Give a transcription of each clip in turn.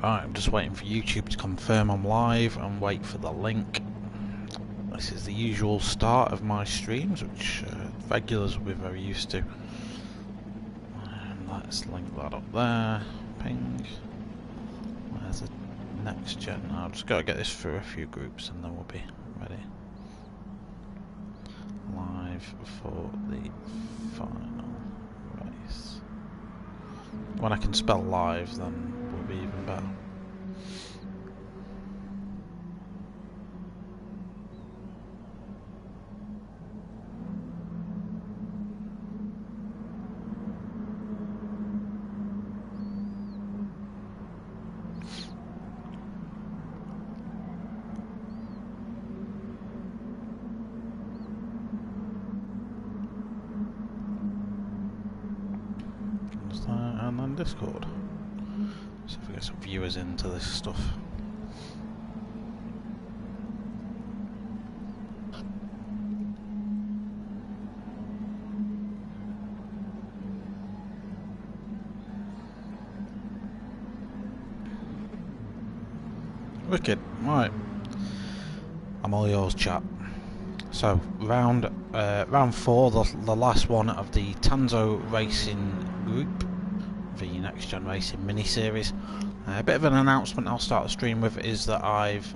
Right, I'm just waiting for YouTube to confirm I'm live and wait for the link. This is the usual start of my streams, which regulars will be very used to. And let's link that up there. Ping. Where's the NxtGen? I've just got to get this through a few groups and then we'll be ready. Live for the final race. When I can spell live, then we'll be even better. And then Discord. So if we get some viewers into this stuff. Wicked, right. I'm all yours, chat. So round 4, the last one of the Tanso racing group, the NxtGen Racing mini-series. A bit of an announcement I'll start the stream with is that I've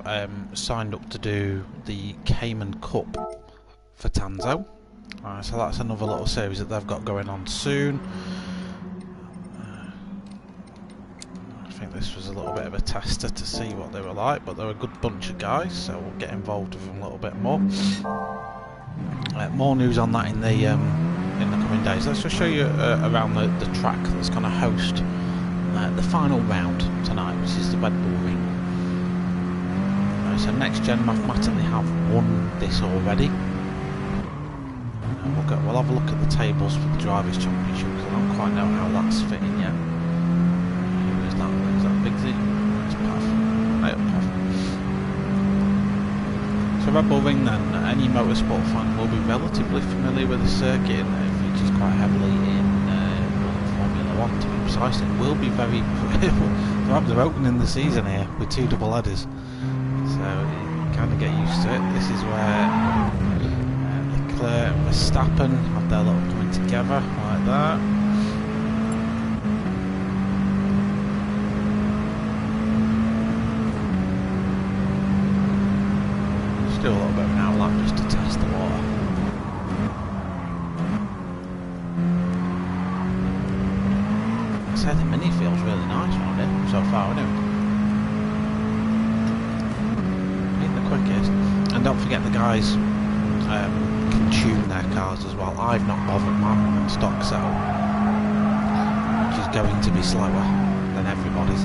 signed up to do the Cayman Cup for Tanso. So that's another little series that they've got going on soon. I think this was a little bit of a tester to see what they were like, but they're a good bunch of guys, so we'll get involved with them a little bit more. More news on that in the coming days. Let's just show you around the track that's going to host the final round tonight, which is the Red Bull Ring. So NxtGen mathematically have won this already. We'll have a look at the tables for the Drivers' Championship because I don't quite know how that's fitting yet. Who is that? Is that Big Z? It's Path. Right up Path. So Red Bull Ring then, any motorsport fan will be relatively familiar with the circuit. It features quite heavily in Formula 1 to be precise. It will be very... they're opening the season here with 2 double headers. So you kind of get used to it. This is where Leclerc and Verstappen have their little coming together like that. Just do a little bit of an outlap just to test the water. I'd say the mini feels really nice around here so far, isn't it? Quickest. And don't forget the guys can tune their cars as well. I've not bothered my stock setup, which is going to be slower than everybody's.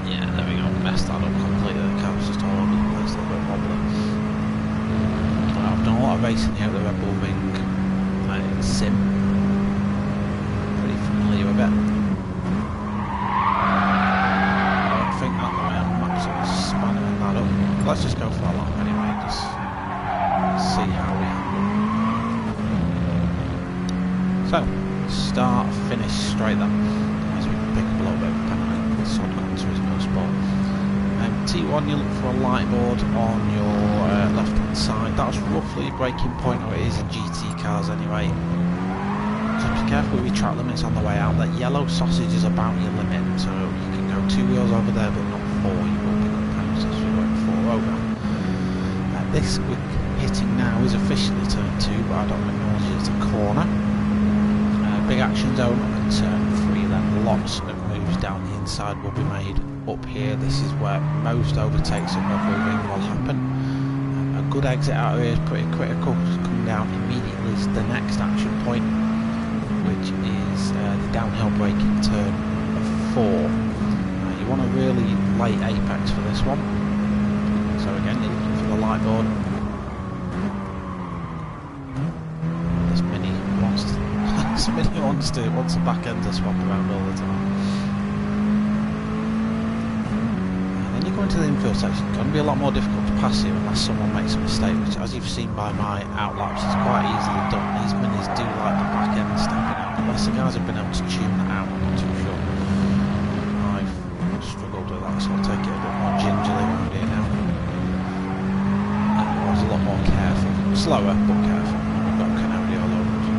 Yeah, there we go, messed that up completely. The car's just all over the place, a little bit wobbly. I've done a lot of racing here at the Red Bull Ring in Sim. Pretty familiar with it. Let's just go for a lap anyway, just see how we handle. So, start, finish straight then, as we pick up a little bit of a penalty, sod contour is no sport. T1, you look for a light board on your left hand side. That's roughly your braking point, or it is in GT cars anyway. So be careful with your track limits on the way out. That yellow sausage is about your limit, so you can go 2 wheels over there but not 4. You will pick up penalties if you're going 4 over. This we're hitting now is officially turn 2, but I don't acknowledge it's a corner. Big action zone and turn 3 then. Lots of moves down the inside will be made up here. This is where most overtakes at Red Bull Ring will happen. A good exit out of here is pretty critical. Coming down immediately is the next action point, which is the downhill braking turn of 4. You want a really late apex for this one. So again, you're looking for the light board. This mini wants to back end to swap around all the time. And then you're going into the infield section, it's going to be a lot more difficult to pass him unless someone makes a mistake, which, as you've seen by my outlaps, is quite easily done. These minis do like the back end stepping out, unless the guys have been able to tune that out, I'm not too sure. I've struggled with that, so I'll take it a bit more gingerly around here now. I was a lot more careful. Slower, but careful. We've got Canody all over us.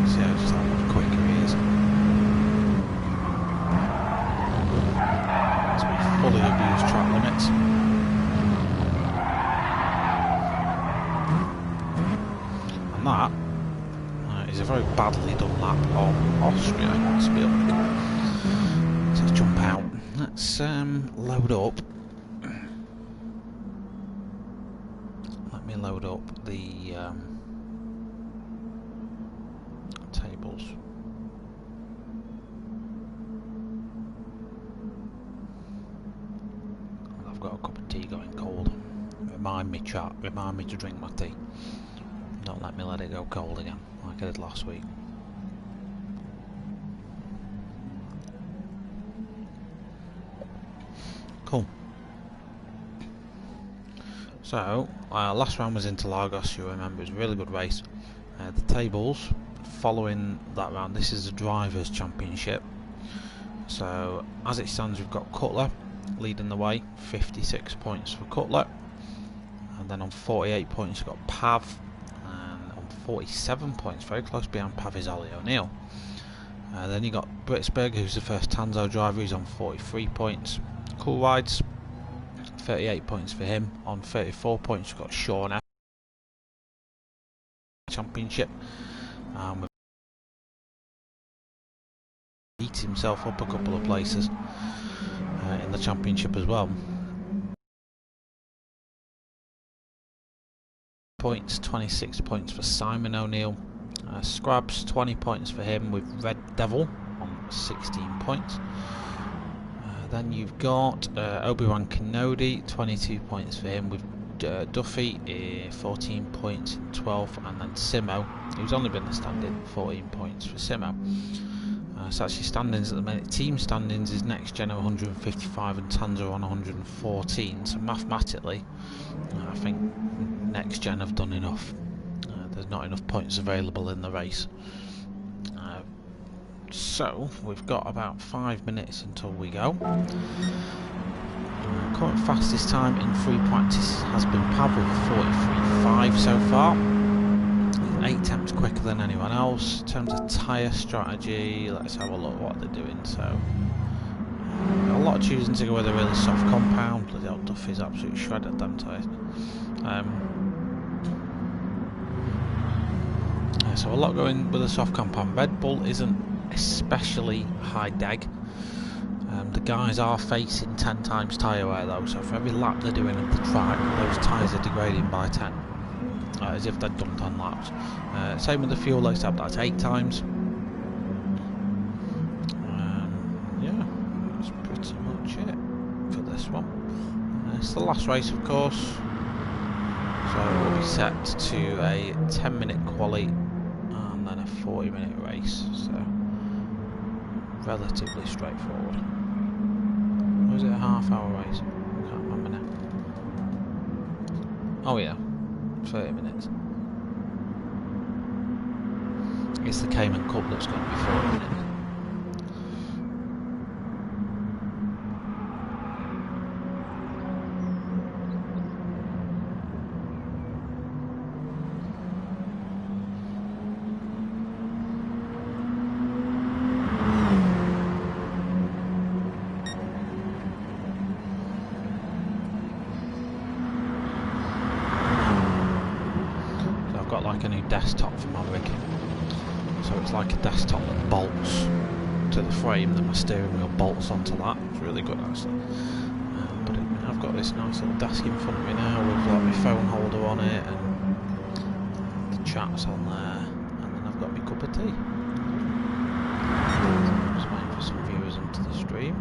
See just how much quicker he is. As we fully abuse track limits. And that is a very badly done lap on Austria, to be honest. So let's jump out. Let's load up. Let me load up the tables. I've got a cup of tea going cold. Remind me, chat. Remind me to drink my tea. Don't let me let it go cold again, like I did last week. Cool. So, last round was Interlagos, you remember, it was a really good race. The tables following that round, this is the Drivers' Championship. So, as it stands, we've got Cutler leading the way, 56 points for Cutler. And then on 48 points, we've got Pav. And on 47 points, very close behind Pav, is Ollie O'Neill. Then you got Britsberg, who's the first Tanso driver, he's on 43 points. Cool Rides, 38 points for him. On 34 points, we've got Sean F. Championship. Beat himself up a couple of places in the championship as well. Points, 26 points for Simon O'Neill. Scrabs, 20 points for him with Red Devil on 16 points. Then you've got Obi-Wan Kenobi, 22 points for him with Duffy, 14 points and 12, and then Simo, who's only been the stand-in, 14 points for Simo. So actually standings at the minute, team standings is NxtGen 155 and Tanso on 114, so mathematically I think NxtGen have done enough. There's not enough points available in the race. So we've got about 5 minutes until we go. Current fastest time in free practice has been Pav with 43.5 so far. 8 attempts quicker than anyone else. In terms of tyre strategy, let's have a look what they're doing. So a lot of choosing to go with a really soft compound. Bloody old Duffy's absolutely shredded them tyres. So a lot going with a soft compound. Red Bull isn't especially high deg. The guys are facing 10 times tyre wear though, so for every lap they're doing at the track, those tyres are degrading by 10, as if they'd done 10 laps. Same with the fuel, except that's 8 times. Yeah, that's pretty much it for this one. It's the last race, of course, so we'll be set to a 10-minute quali and then a 40-minute race. So relatively straightforward. Or is it a half-hour race? I can't remember now. Oh yeah, 30 minutes. It's the Cayman Cup that's going to be 40 minutes. Like a new desktop for my rig, so it's like a desktop that bolts to the frame, then my steering wheel bolts onto that. It's really good actually. But I've got this nice little desk in front of me now with like my phone holder on it, and the chat's on there, and then I've got my cup of tea. Just waiting for some viewers into the stream.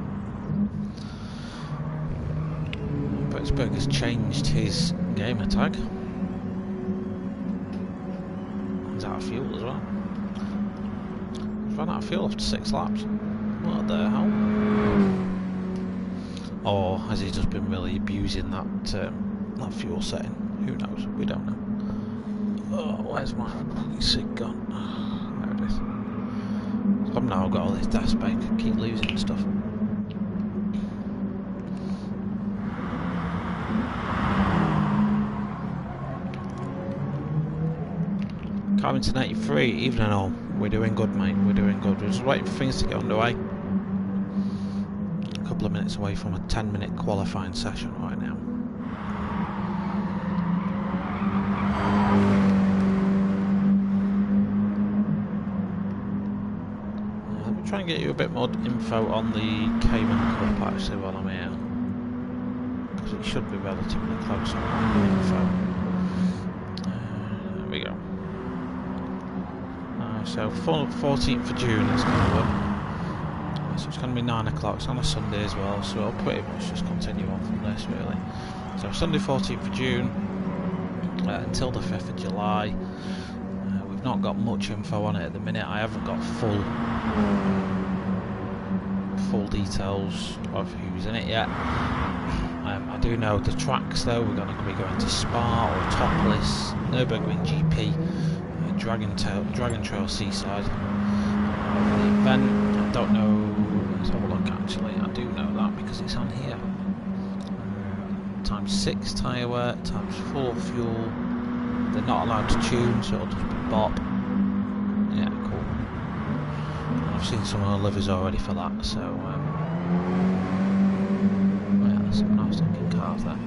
Britsberg has changed his gamer tag. Out of fuel as well. He's run out of fuel after 6 laps. What the hell? Or has he just been really abusing that that fuel setting? Who knows? We don't know. Oh, where's my sig gone? There it is. So I've now got all this dash bank and keep losing stuff. Carrington 83, evening all. We're doing good, mate. We're doing good. We're just waiting for things to get underway. A couple of minutes away from a 10-minute qualifying session right now. Let me try and get you a bit more info on the Cayman Cup actually while I'm here, because it should be relatively close on the info. There we go. So 14th of June is going to work. So it's going to be 9 o'clock. It's on a Sunday as well, so I'll pretty much just continue on from this really. So Sunday 14th of June until the 5th of July. We've not got much info on it at the minute. I haven't got full details of who's in it yet. I do know the tracks though. We're going to be going to Spa or Topless, Nürburgring GP, Dragon Trail Seaside. The event, I don't know. Let's have a look actually. I do know that because it's on here. Times 6 tyre wear, times 4 fuel. They're not allowed to tune, so it'll just be bop. Yeah, cool. And I've seen some of the livers already for that, so yeah, there's some nice looking cars there.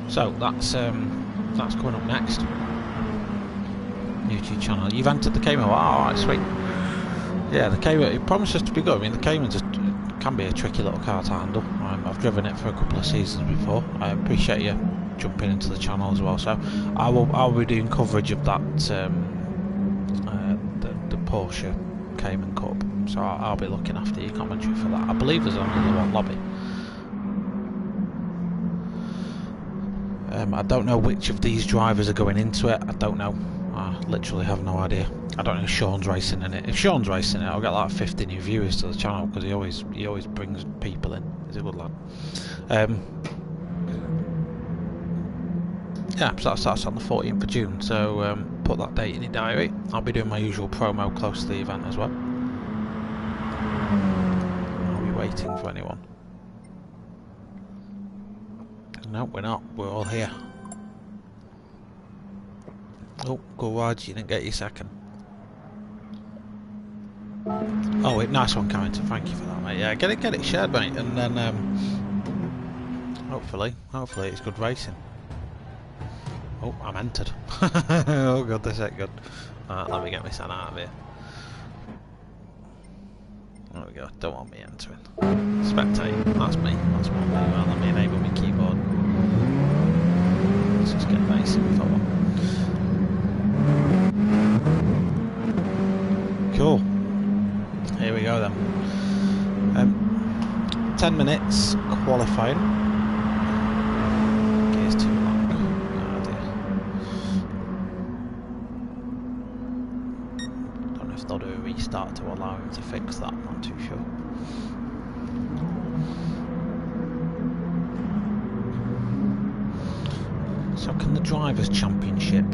So that's coming up next. YouTube channel. You've entered the Cayman. Oh, alright, sweet. Yeah, the Cayman, it promises to be good. I mean, the Cayman just can be a tricky little car to handle. I've driven it for a couple of seasons before. I appreciate you jumping into the channel as well. So I'll be doing coverage of that the Porsche Cayman Cup. So I'll be looking after your commentary for that. I believe there's only the one lobby. I don't know which of these drivers are going into it. I don't know. I literally have no idea. I don't know if Sean's racing in it. If Sean's racing it, I'll get like 50 new viewers to the channel because he always brings people in. He's a good lad. Yeah, so that starts on the 14th of June. So put that date in your diary. I'll be doing my usual promo close to the event as well. Are we waiting for anyone? No, we're not. We're all here. Oh, go Raj, you didn't get your second. Oh, wait, nice one, Carrington. Thank you for that, mate. Yeah, get it shared, mate, and then hopefully it's good racing. Oh, I'm entered. Oh god, this ain't good. Let me get my son out of here. There we go. Don't want me entering. Spectate. That's me. That's what me. Well, let me enable my keyboard. Let's just get racing with that one. Cool. Here we go then. 10 minutes qualifying. Gears too long. Oh dear. Don't know if they'll do a restart to allow him to fix that. I'm not too sure. So can the Drivers' Championship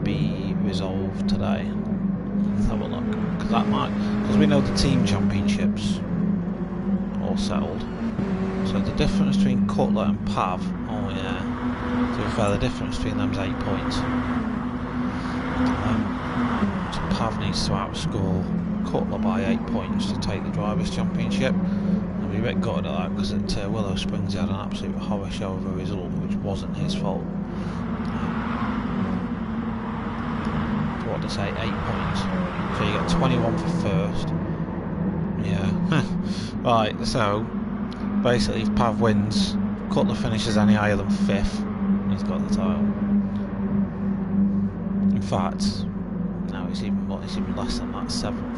be resolved today? Let's have a look. Because we know the Team Championships all settled. So the difference between Cutler and Pav, oh yeah, to be fair, the difference between them is 8 points. So Pav needs to outscore Cutler by 8 points to take the Drivers' Championship. I'll be a bit gutted at that because at Willow Springs he had an absolute horror show of a result which wasn't his fault. What to say, 8 points. So you get 21 for first. Yeah. Right, so basically if Pav wins, Cutler finishes any higher than 5th, he's got the title. In fact, no, it's even less than that, 7th.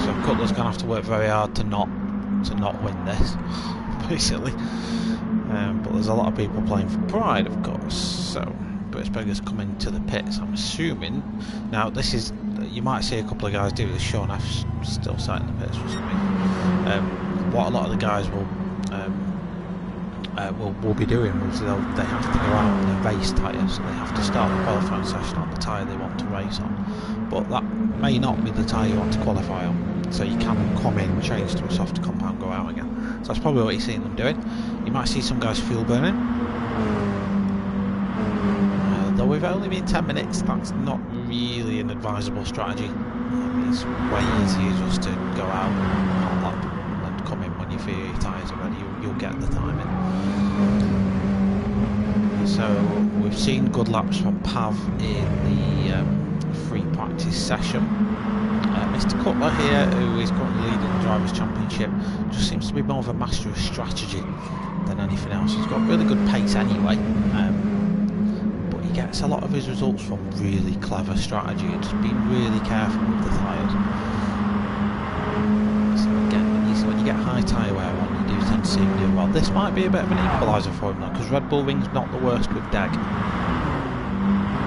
So Cutler's gonna have to work very hard to not win this, basically. But there's a lot of people playing for pride, of course. So British Beggars come into the pits. I'm assuming now this is you might see a couple of guys do this. Sean F's still sat in the pits for some reason. What a lot of the guys will be doing is they have to go out on a race tyre, so they have to start the qualifying session on the tyre they want to race on. But that may not be the tyre you want to qualify on, so you can come in, change to a softer compound, go out again. So that's probably what you're seeing them doing. You might see some guys fuel burning. Though we've only been 10 minutes, that's not really an advisable strategy. It's way easier just to go out, hot lap, and come in when you feel your tyres are ready. You'll get the time in. So we've seen good laps from Pav in the free practice session. Mr. Cutler here, who is currently leading the Drivers' Championship, just seems to be more of a master of strategy than anything else. He's got really good pace anyway. But he gets a lot of his results from really clever strategy and just being really careful with the tyres. So again, when you get high tyre wear on, you do tend to see him do well. This might be a bit of an equaliser for him though, because Red Bull Ring's not the worst with DEG,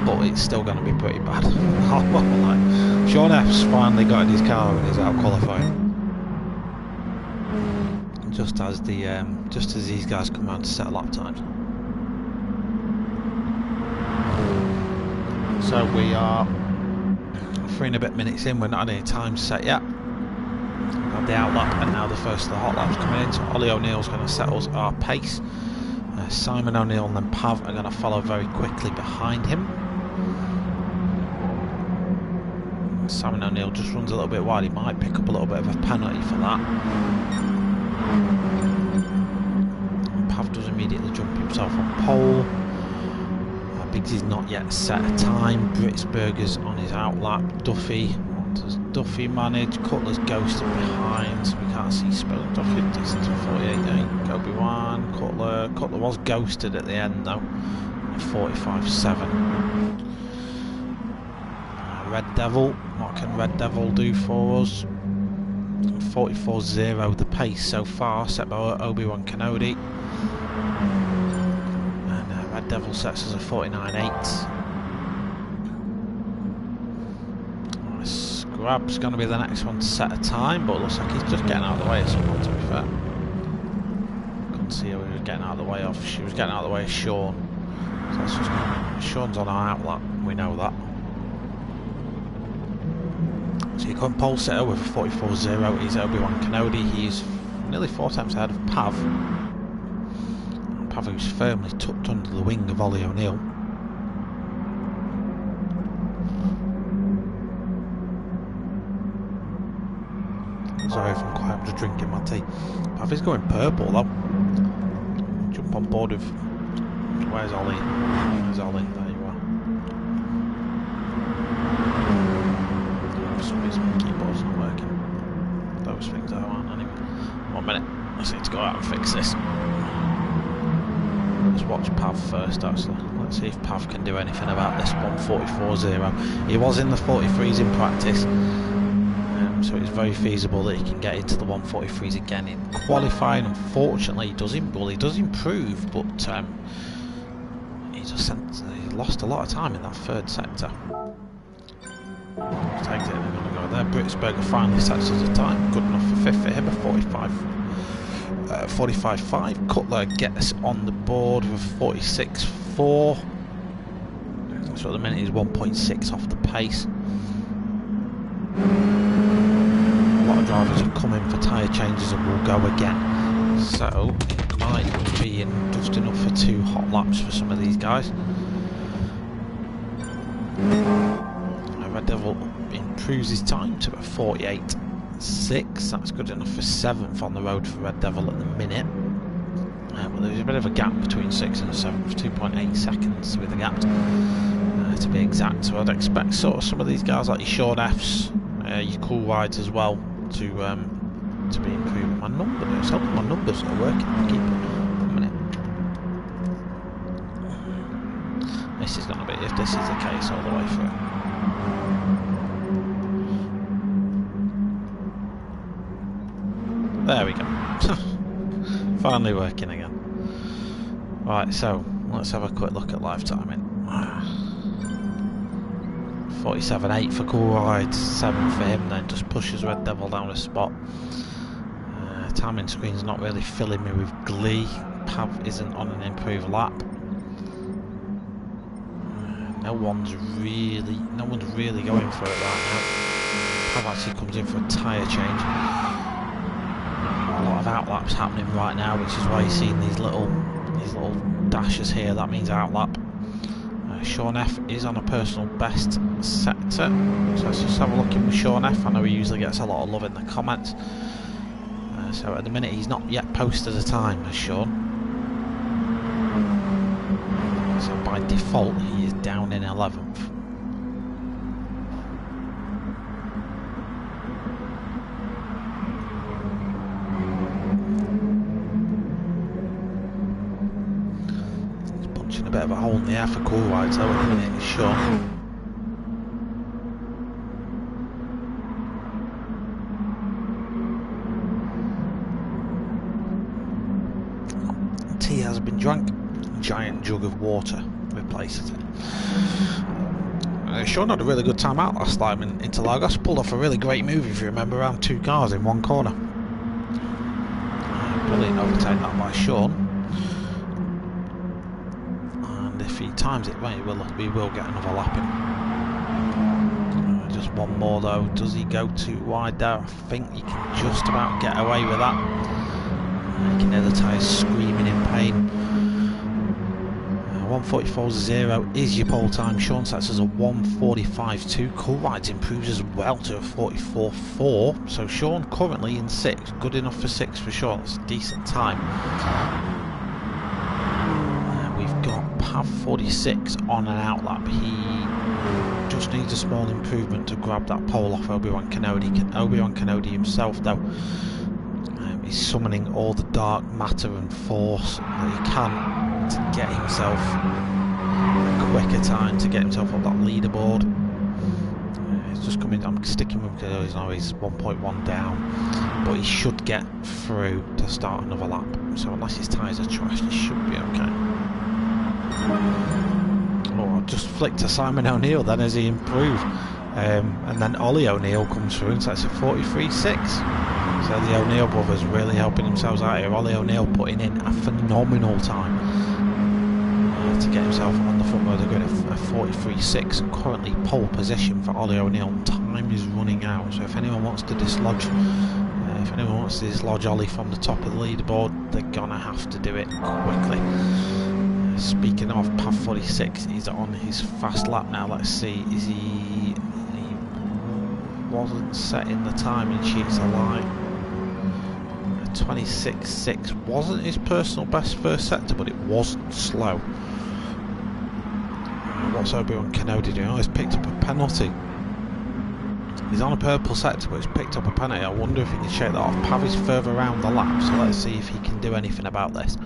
but it's still going to be pretty bad. Like, Sean F's finally got in his car and is out qualifying. Just as these guys come around to set lap times. So we are 3 and a bit minutes in, we're not had any time set yet. We've had the out lap and now the first of the hot laps coming in. So Ollie O'Neill's going to set us our pace. Simon O'Neill and then Pav are going to follow very quickly behind him. Simon O'Neill just runs a little bit wide, he might pick up a little bit of a penalty for that. Pav does immediately jump himself on pole. Biggsy's not yet set a time. Britsberger's on his outlap. Duffy, what does Duffy manage? Cutler's ghosted behind, so we can't see Spell. Duffy distance of 48.8. Obi-Wan, Cutler was ghosted at the end though. 45.7. Red Devil, what can Red Devil do for us? 44.0 the pace so far, set by Obi-Wan Kenobi. And Red Devil sets us a 49.8. Scrab's going to be the next one to set a time, but it looks like he's just getting out of the way of someone, to be fair. Couldn't see who he was getting out of the way of. She was getting out of the way of Sean. So that's just Sean's on our outlap, we know that. So you come pole sitter with a 44.0, he's Obi-Wan Kenobi, he's nearly 4 times ahead of Pav. Pav who's firmly tucked under the wing of Ollie O'Neill. Sorry if I'm quiet, I'm just drinking my tea. Pav is going purple though. Jump on board with... Where's Ollie? Where's Ollie? There you are. For some reason my keyboard's not working. Those things aren't anyway. 1 minute. I just need to go out and fix this. Let's watch Pav first actually. Let's see if Pav can do anything about this 144.0. He was in the 43s in practice. So it's very feasible that he can get into the 143s again in qualifying. Unfortunately, he does improve, but he lost a lot of time in that third sector. Takes it, they're going to go there. Britsberger finally sets us a time, good enough for 5th for him, a 45.5. Cutler gets on the board with 46.4. So at the minute he's 1.6 off the pace. Drivers have come in for tyre changes and will go again, so it might be in just enough for 2 hot laps for some of these guys. Red Devil improves his time to a 48.6. That's good enough for 7th on the road for Red Devil at the minute. But there's a bit of a gap between 6th and 7th, 2.8 seconds with a gap to be exact. So I'd expect sort of some of these guys like your Sean F's, your Cool Rides as well, to be improving. My numbers, hoping my numbers are working. Keep 1 minute. This is going to be, if this is the case, all the way through. There we go. Finally working again. Right, so let's have a quick look at live timing. 47.8 for Cool Ride, 7 for him, then just pushes Red Devil down a spot. Timing screen's not really filling me with glee. Pav isn't on an improved lap. No one's really going for it right now. Pav actually comes in for a tyre change. A lot of outlaps happening right now, which is why you're seeing these little dashes here. That means outlap. Sean F is on a personal best sector, so let's just have a look in with Sean F. I know he usually gets a lot of love in the comments. So at the minute he's not yet posted a time as Sean. So by default he is down in 11th. He's punching a bit of a hole in the air for Cool Rides though at the minute, it's Sean. Tea has been drunk. Giant jug of water replaces it. Sean had a really good time out last time into Lagos. Pulled off a really great move, if you remember, around 2 cars in one corner. Brilliant overtake that by Sean. And if he times it right, we will get another lap in. Just one more though. Does he go too wide there? I think he can just about get away with that. You can hear the tyres screaming in pain. 1:44.0 is your pole time. Sean sets us a 1:45.2. Cool Rides improves as well to a 44.4. So Sean currently in 6th. Good enough for 6th for Sean. That's a decent time. We've got Pav 46 on an outlap. He just needs a small improvement to grab that pole off Obi-Wan Kenobi. Obi-Wan Kenobi himself though, he's summoning all the dark matter and force that he can to get himself a quicker time, to get himself up that leaderboard. He's just coming. I'm sticking with him because he's 1.1 down, but he should get through to start another lap. So unless his tyres are trashed, he should be okay. Oh, I just flicked to Simon O'Neill then as he improved, and then Ollie O'Neill comes through and sets a 43.6. So the O'Neill brothers really helping themselves out here. Ollie O'Neill putting in a phenomenal time to get himself on the front row. They're going at a 43.6. Currently pole position for Ollie O'Neill. Time is running out. So if anyone wants to dislodge, Ollie from the top of the leaderboard, they're gonna have to do it quickly. Speaking of, Pav 46 is on his fast lap now. Let's see, is he wasn't setting the timing sheets alight. 26.6 wasn't his personal best first sector, but it wasn't slow. What's Obi-Wan Kenobi doing? Oh, he's picked up a penalty. He's on a purple sector, but he's picked up a penalty. I wonder if he can shake that off. Pav is further around the lap, so let's see if he can do anything about this.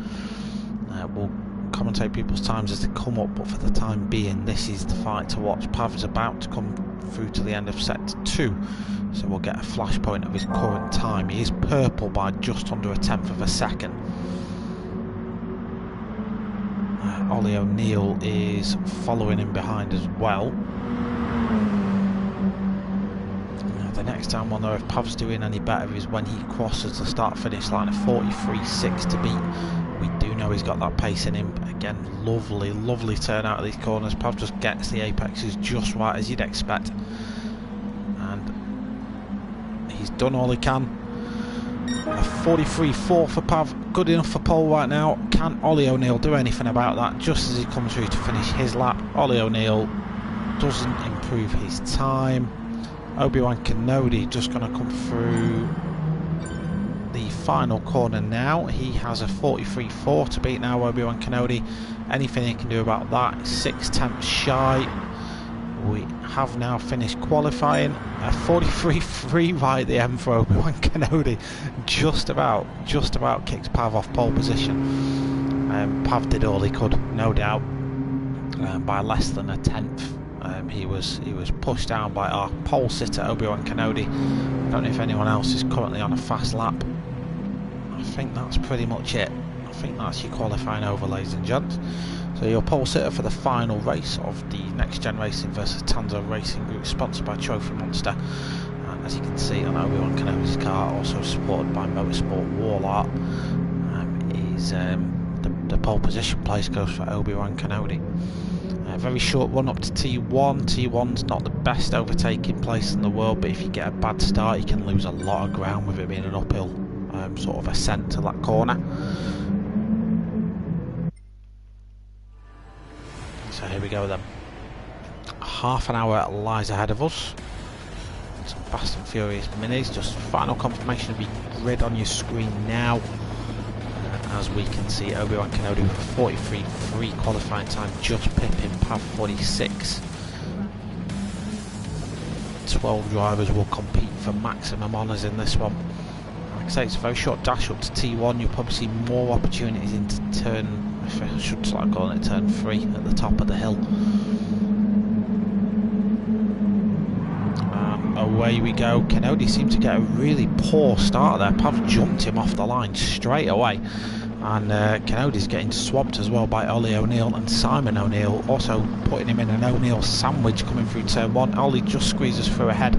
We'll commentate people's times as they come up, but for the time being, this is the fight to watch. Pav is about to come through to the end of sector 2, so we'll get a flashpoint of his current time. He is purple by just under a tenth of a second. Ollie O'Neill is following him behind as well. The next time we'll know if Pav's doing any better is when he crosses the start-finish line of 43.6 to beat. We do know he's got that pace in him. Again, lovely turn out of these corners. Pav just gets the apexes just right, as you'd expect. And he's done all he can. A 43.4 for Pav, good enough for pole right now. Can Ollie O'Neill do anything about that? Just as he comes through to finish his lap, Ollie O'Neill doesn't improve his time. Obi-Wan Kenobi just going to come through the final corner now. He has a 43.4 to beat now, Obi-Wan Kenobi. Anything he can do about that, 6/10 shy. We have now finished qualifying. A 43.3 right at the end for Obi-Wan Kenobi. Just about kicks Pav off pole position. Pav did all he could, no doubt, by less than a tenth. He was pushed down by our pole sitter Obi-Wan Kenobi. I don't know if anyone else is currently on a fast lap. I think that's pretty much it. I think that's your qualifying over, ladies and gents. So your pole sitter for the final race of the Next Gen Racing versus Tanso Racing Group, sponsored by Trophy Monster. And as you can see on Obi-Wan Kenobi's car, also supported by Motorsport Wallart, is the pole position place goes for Obi-Wan Kenobi. A very short run up to T1. T1's not the best overtaking place in the world, but if you get a bad start you can lose a lot of ground with it being an uphill sort of ascent to that corner. So here we go then. Half an hour lies ahead of us. Some fast and furious minis. Just final confirmation of your grid on your screen now. As we can see, Obi-Wan Kenobi with 43.3 qualifying time, just pipping Pav 46. 12 drivers will compete for maximum honours in this one. Like I say, it's a very short dash up to T1. You'll probably see more opportunities into turn, if I should start calling it turn 3 at the top of the hill. Away we go. Kenobi seemed to get a really poor start there. Pav jumped him off the line straight away. And Kenobi's getting swamped as well by Ollie O'Neill and Simon O'Neill, also putting him in an O'Neill sandwich coming through turn 1. Ollie just squeezes through ahead.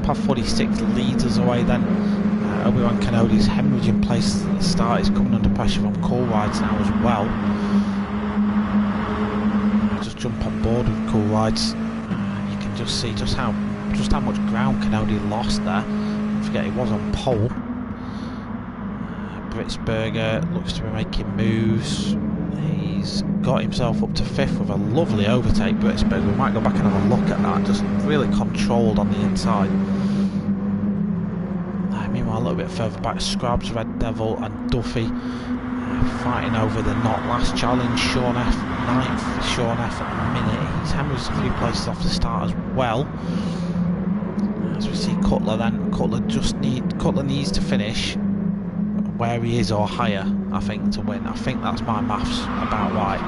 Pav 46 leads us away then. Obi-Wan Kenobi's hemorrhaging place at the start is coming under pressure from Cool Rides now as well. Just jump on board with Cool Rides. You can just see just how much ground Kenobi lost there. Don't forget he was on pole. Britsberger looks to be making moves. He's got himself up to 5th with a lovely overtake. Britsberger, we might go back and have a look at that. Just really controlled on the inside. Meanwhile, a little bit further back, Scrubs, Red Devil and Duffy fighting over the not last challenge. Sean F, 9th. Sean F at the minute. He's hemorrhaged 3 places off the start as well. As we see Cutler then. Cutler needs to finish where he is or higher, I think, to win. I think that's my maths about right.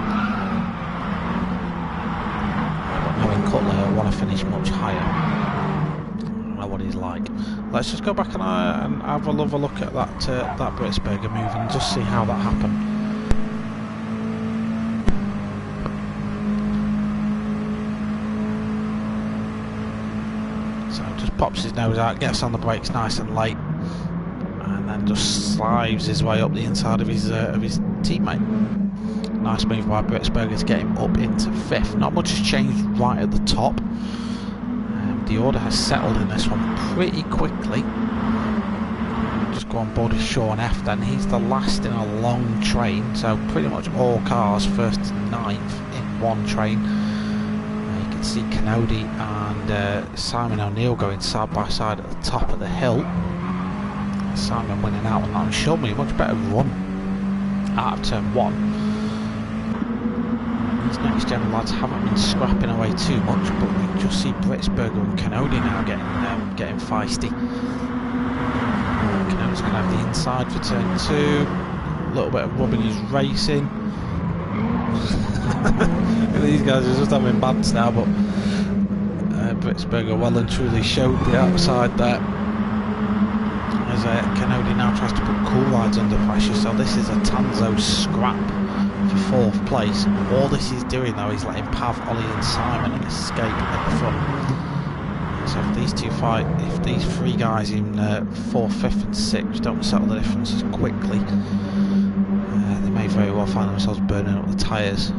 But knowing Cutler, he'll want to finish much higher. I don't know what he's like. Let's just go back and have a look at that Britsberger move and just see how that happened. So just pops his nose out, gets on the brakes nice and late, and then just slides his way up the inside of his teammate. Nice move by Britsberger to get him up into 5th. Not much has changed right at the top. The order has settled in this one pretty quickly. Just go on board with Sean F then. He's the last in a long train, so pretty much all cars 1st to 9th in one train. You can see Kenobi and Simon O'Neill going side by side at the top of the hill. Simon winning out on that and showed me a much better run out of turn 1. These Next Gen lads haven't been scrapping away too much, but we just see Britsberger and Kenobi now getting feisty. Kenobi's going to have the inside for turn 2. A little bit of rubbing his racing. These guys are just having bads now, but Britsberger well and truly showed the outside there. As Kenobi now tries to put Cool Rides under pressure, so this is a Tanso scrap for 4th place. All this is doing though is letting Pav, Ollie and Simon escape at the front. So if these two fight, if these 3 guys in 4th, 5th and 6th don't settle the differences quickly, they may very well find themselves burning up the tyres.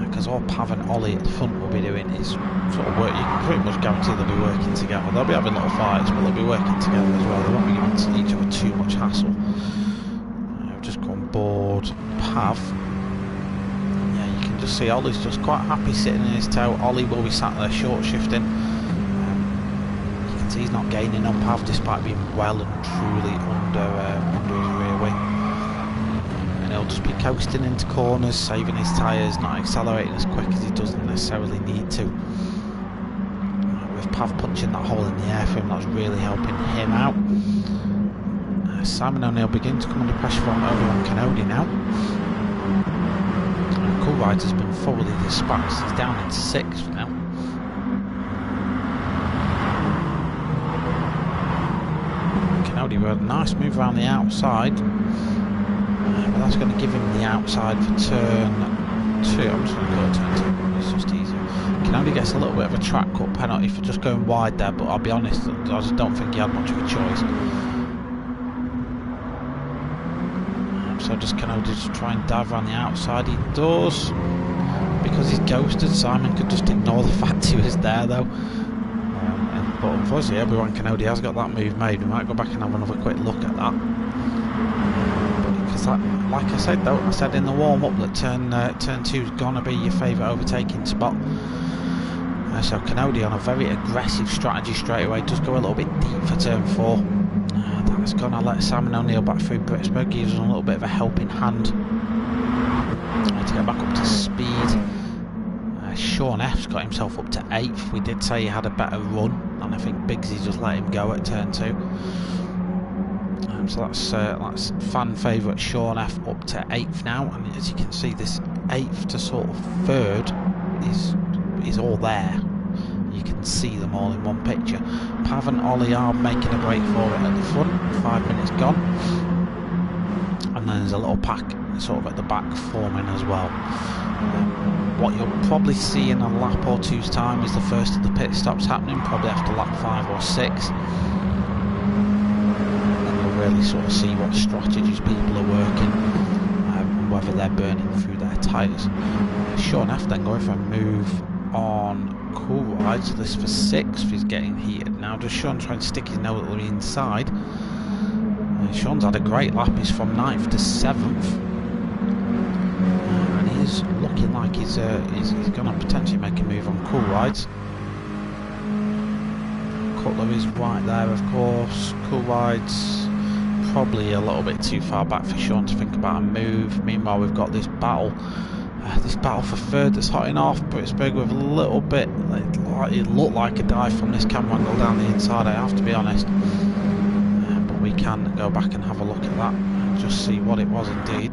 Because all Pav and Ollie at the front will be doing is sort of work. You can pretty much guarantee they'll be working together. They'll be having little fights, but they'll be working together as well. They won't be giving each other too much hassle. I've just gone board Pav. Yeah, you can just see Ollie's just quite happy sitting in his toe. Ollie will be sat there short shifting. You can see he's not gaining on Pav despite being well and truly under his rear wing. And he'll just be coasting into corners, saving his tyres, not accelerating as quick as he doesn't necessarily need to. With Pav punching that hole in the air for him, that's really helping him out. Simon O'Neill begins to come under pressure from Obi-Wan Kenobi now. Cool Rides has been thoroughly dispatched. He's down in 6th now. Kenobi with a nice move around the outside. But that's going to give him the outside for turn 2. I'm just going to go to turn 2. It's just easier. Canody gets a little bit of a track cut penalty for just going wide there, but I'll be honest, I just don't think he had much of a choice. So just Canody just try and dive around the outside. He does. Because he's ghosted, Simon could just ignore the fact he was there though. But unfortunately, everyone Canody has got that move made. We might go back and have another quick look at that. Because that, like I said though, I said in the warm-up that turn 2 is going to be your favourite overtaking spot. So Canody on a very aggressive strategy straight away, does go a little bit deep for turn 4. That's going to let Simon O'Neill back through Britsburg, gives him a little bit of a helping hand to get back up to speed. Sean F's got himself up to 8th. We did say he had a better run, and I think Biggsy just let him go at turn 2. So that's fan favourite Sean F up to 8th now, and as you can see, this 8th to sort of 3rd is all there. You can see them all in one picture. Pav and Ollie are making a break for it at the front. 5 minutes gone, and then there's a little pack sort of at the back forming as well. What you'll probably see in a lap or two's time is the first of the pit stops happening, probably after lap 5 or 6. And you'll really sort of see what strategies people are working, and whether they're burning through their tyres. Sean F then going for a move on Cool Ride, so this for 6th, he's getting heated now. Does Sean try and stick his nose on the inside? Sean's had a great lap, he's from 9th to 7th. He's looking like he's going to potentially make a move on Cool Rides. Cutler is right there, of course. Cool Rides probably a little bit too far back for Sean to think about a move. Meanwhile, we've got this battle for 3rd that's hotting off. Britsburg with a little bit, it looked like a dive from this camera angle down the inside, I have to be honest. But we can go back and have a look at that and just see what it was indeed.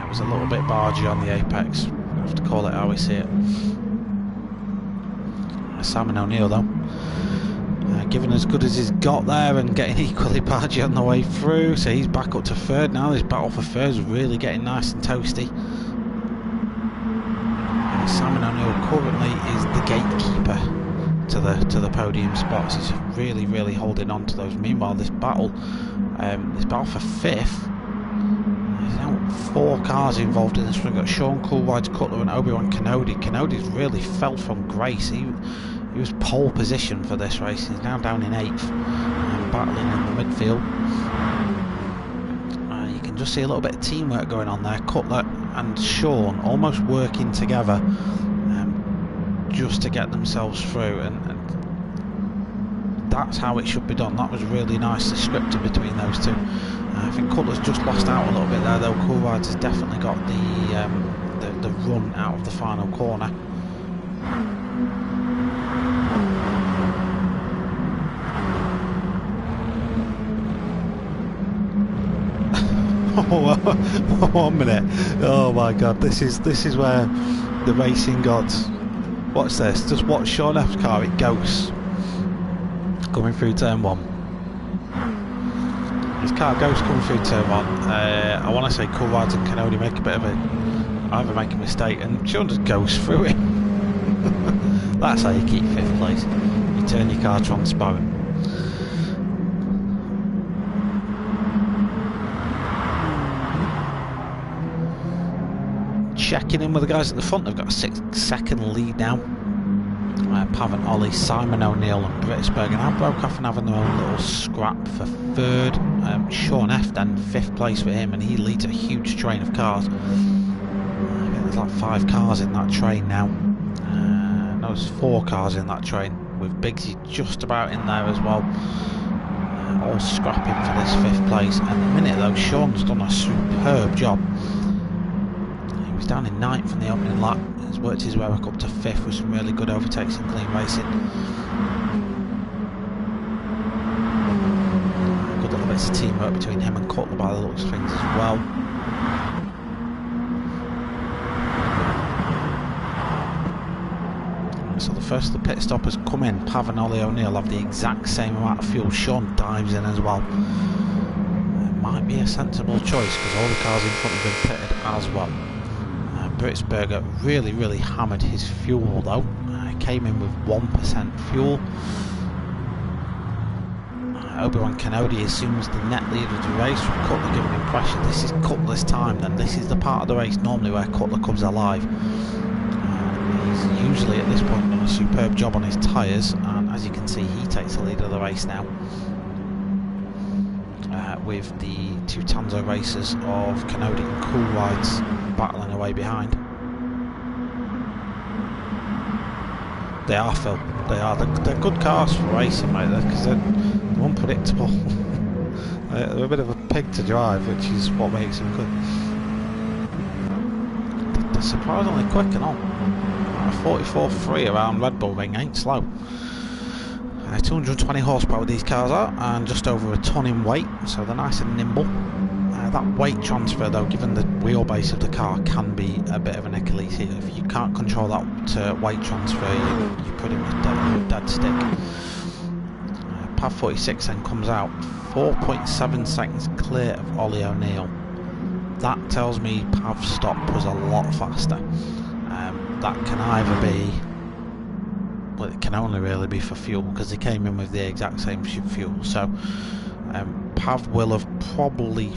Was a little bit bargy on the apex, I have to call it how we see it. Simon O'Neill though, giving as good as he's got there and getting equally bargy on the way through, so he's back up to 3rd now. This battle for 3rd is really getting nice and toasty. Simon O'Neill currently is the gatekeeper to the podium spots. He's really holding on to those. Meanwhile, this battle for 5th. 4 cars involved in this. We've got Sean Coolride's Cutler and Obi-Wan Canody. Canody's really fell from grace. He was pole position for this race. He's now down in 8th and battling in the midfield. You can just see a little bit of teamwork going on there. Cutler and Sean almost working together just to get themselves through, and that's how it should be done. That was really nicely scripted between those two. I think Cutler's just lost out a little bit there though. Cool Rides has definitely got the run out of the final corner. One minute. Oh my god, this is where the racing gods. Watch this. Just watch Sean F's car. It goes coming through turn 1. His car goes coming through turn 1. I want to say Cool Rides and Canody make a bit of either make a mistake, and Sean just goes through it. That's how you keep 5th place. You turn your car transparent. Checking in with the guys at the front. They've got a 6-second lead now. Pav and Ollie, Simon O'Neill and Britsburg, and I broke off and having their own little scrap for 3rd. Sean F then 5th place for him, and he leads a huge train of cars. There's like 5 cars in that train now. No, there's 4 cars in that train, with Biggsy just about in there as well. All scrapping for this 5th place. And in a minute though, Sean's done a superb job. He was down in 9th in the opening lap. He's worked his way back up to 5th with some really good overtakes and clean racing. Good little bits of teamwork between him and Cutler by the looks of things as well. So the first of the pit stoppers come in. Pav and Ollie O'Neill have the exact same amount of fuel. Sean dives in as well. might be a sensible choice because all the cars in front have been pitted as well. Britsberger really hammered his fuel though. Came in with 1% fuel. Obi-Wan Kenobi assumes the net lead of the race, with Cutler giving him pressure. This is Cutler's time then. This is the part of the race normally where Cutler comes alive. He's usually at this point done a superb job on his tyres, and as you can see he takes the lead of the race now. With the two Tanso racers of Kenobi and Cool Rides battling away behind. They are, Phil. They are. They're good cars for racing, mate, because they're unpredictable. They're a bit of a pig to drive, which is what makes them good. They're surprisingly quick and all. 44.3 around Red Bull Ring ain't slow. 220 horsepower these cars are, and just over a ton in weight, so they're nice and nimble. That weight transfer though, given the wheelbase of the car, can be a bit of an Achilles heel. If you can't control that weight transfer, you're pretty much dead stick. Pav 46 then comes out 4.7 seconds clear of Ollie O'Neill. That tells me Pav's stop was a lot faster. That can either be, well, it can only really be for fuel, because they came in with the exact same fuel. So Pav will have probably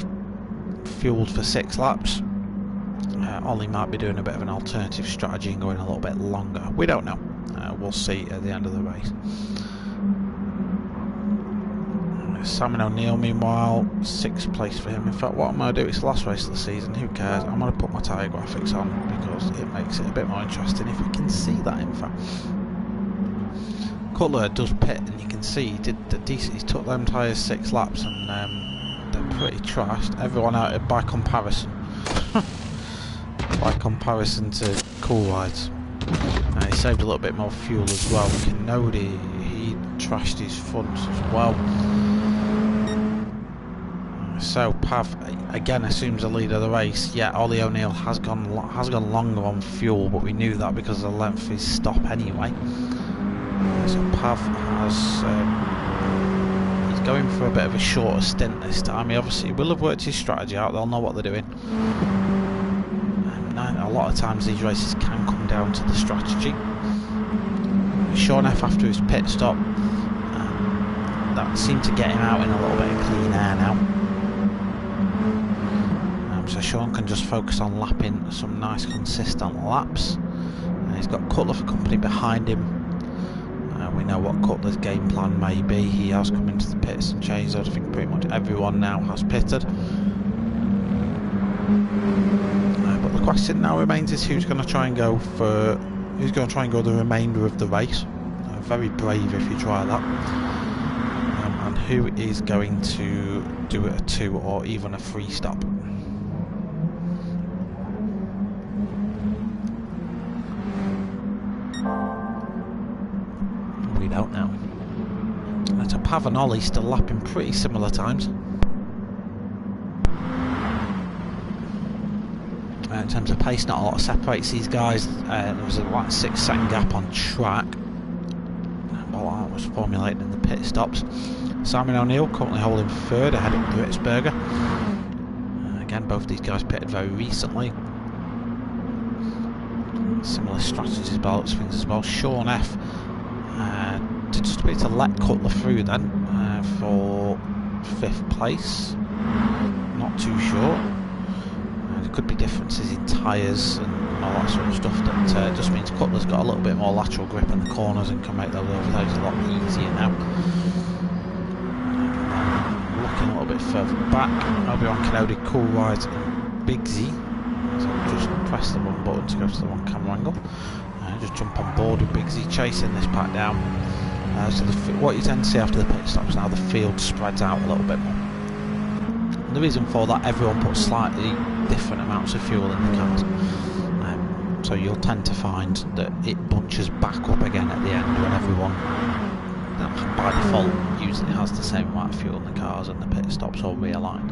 fueled for 6 laps. Ollie might be doing a bit of an alternative strategy and going a little bit longer. We don't know. We'll see at the end of the race. Simon O'Neill, meanwhile, 6th place for him. In fact, what I'm going to do, it's the last race of the season, who cares? I'm going to put my tyre graphics on because it makes it a bit more interesting if we can see that, in fact. Cutler does pit, and you can see he did the decent. He took them tyres 6 laps, and they're pretty trashed. Everyone out by comparison, by comparison to Cool Rides. He saved a little bit more fuel as well. Kenobi, he trashed his fronts as well. So Pav again assumes the lead of the race. Yeah, Ollie O'Neill has gone longer on fuel, but we knew that because of the length of his stop anyway. So Pav has he's going for a bit of a shorter stint this time. He obviously will have worked his strategy out. They'll know what they're doing. A lot of times these races can come down to the strategy. Sean F after his pit stop, that seemed to get him out in a little bit of clean air now. So Sean can just focus on lapping some nice consistent laps. He's got Cutler for company behind him. We know what Cutler's game plan may be. He has come into the pits and changed. I think pretty much everyone now has pitted. But the question now remains is who's going to try and go the remainder of the race. Very brave if you try that. And who is going to do it a 2 or even a 3 stop. We don't know. To Pav and Ollie still lapping pretty similar times. In terms of pace, not a lot separates these guys. There was a 6-second gap on track while that was formulating in the pit stops. Simon O'Neill currently holding 3rd ahead of Britsberger. Again, both these guys pitted very recently. Similar strategies about things as well. Sean F did just a bit to let Cutler through then for 5th place. Not too sure. There could be differences in tyres and all that sort of stuff that just means Cutler's got a little bit more lateral grip in the corners and can make those overtakes a lot easier now. Looking a little bit further back, Obi-Wan Kenobi, Cool Rides and Big Z. So just press the wrong button to go to the wrong camera angle. Just jump on board with Big Z chasing this pack down. So what you tend to see after the pit stops now, the field spreads out a little bit more. And the reason for that, everyone puts slightly different amounts of fuel in the cars. So you'll tend to find that it bunches back up again at the end when everyone, by default, usually has the same amount of fuel in the cars and the pit stops all realign.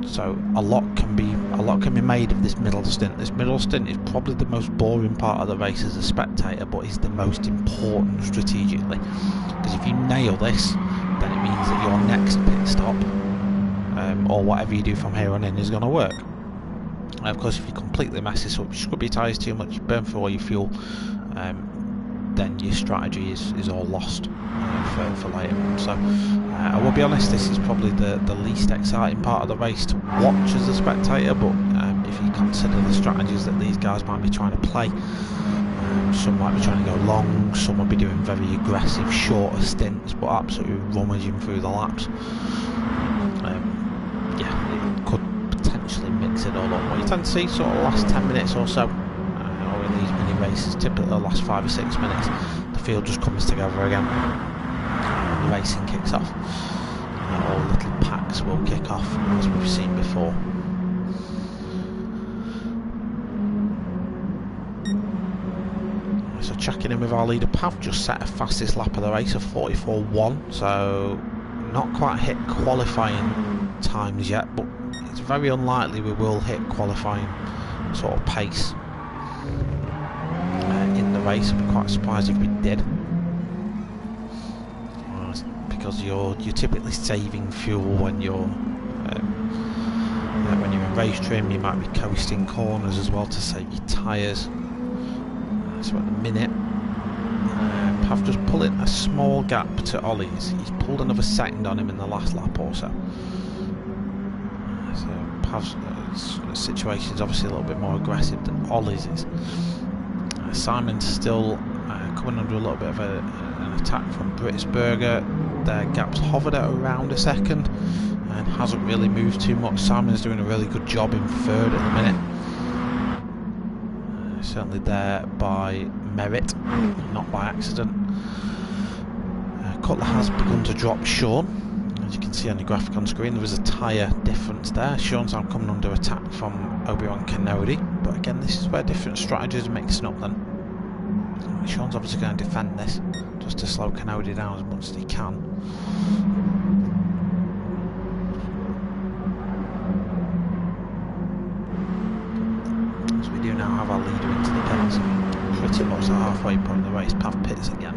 So a lot can be made of this middle stint. This middle stint is probably the most boring part of the race as a spectator, but is the most important strategically. Because if you nail this, then it means that your next pit stop or whatever you do from here on in is going to work. Of course, if you completely mess this up, you scrub your tyres too much, you burn through all your fuel, then your strategy is all lost for later on. So I will be honest, this is probably the least exciting part of the race to watch as a spectator, but if you consider the strategies that these guys might be trying to play, some might be trying to go long, some will be doing very aggressive shorter stints but absolutely rummaging through the laps. Yeah, it could potentially mix it all up. What you tend to see sort of the last 10 minutes or so, or in these mini races, typically the last 5 or 6 minutes, the field just comes together again, the racing kicks off, all little packs will kick off as we've seen before. So checking in with our leader, Pav just set a fastest lap of the race of 44.1, so not quite hit qualifying times yet, but it's very unlikely we will hit qualifying sort of pace in the race. I'd be quite surprised if we did, because you're typically saving fuel when you're in race trim. You might be coasting corners as well to save your tyres. So at the minute, Pav just pulling a small gap to Ollie's. He's pulled another second on him in the last lap or so. So Pav's situation is obviously a little bit more aggressive than Ollie's is. Simon's still coming under a little bit of an attack from Britsberger. Their gap's hovered at around a second and hasn't really moved too much. Simon's doing a really good job in third at the minute. Certainly there by merit, not by accident. Cutler has begun to drop Sean. As you can see on the graphic on screen, there is a tyre difference there. Sean's now coming under attack from Obi-Wan Kenobi, but again, this is where different strategies are mixing up then. Sean's obviously going to defend this, just to slow Kenobi down as much as he can. We do now have our leader into the pits. Pretty much the halfway point of the race, Pav pits again.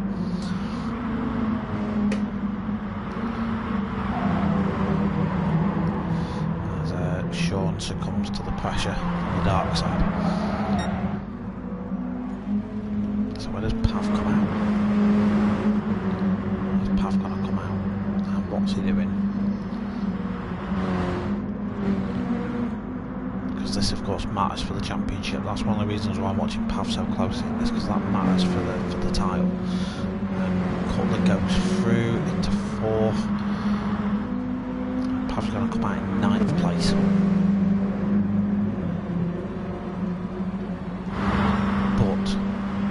As Sean succumbs to the pressure from the dark side. So where does Pav come out? Is Pav going to come out? And what's he doing? This of course matters for the championship. That's one of the reasons why I'm watching Pav so closely in this, because that matters for the title. Cutler goes through into 4th. Pav's going to come out in 9th place. But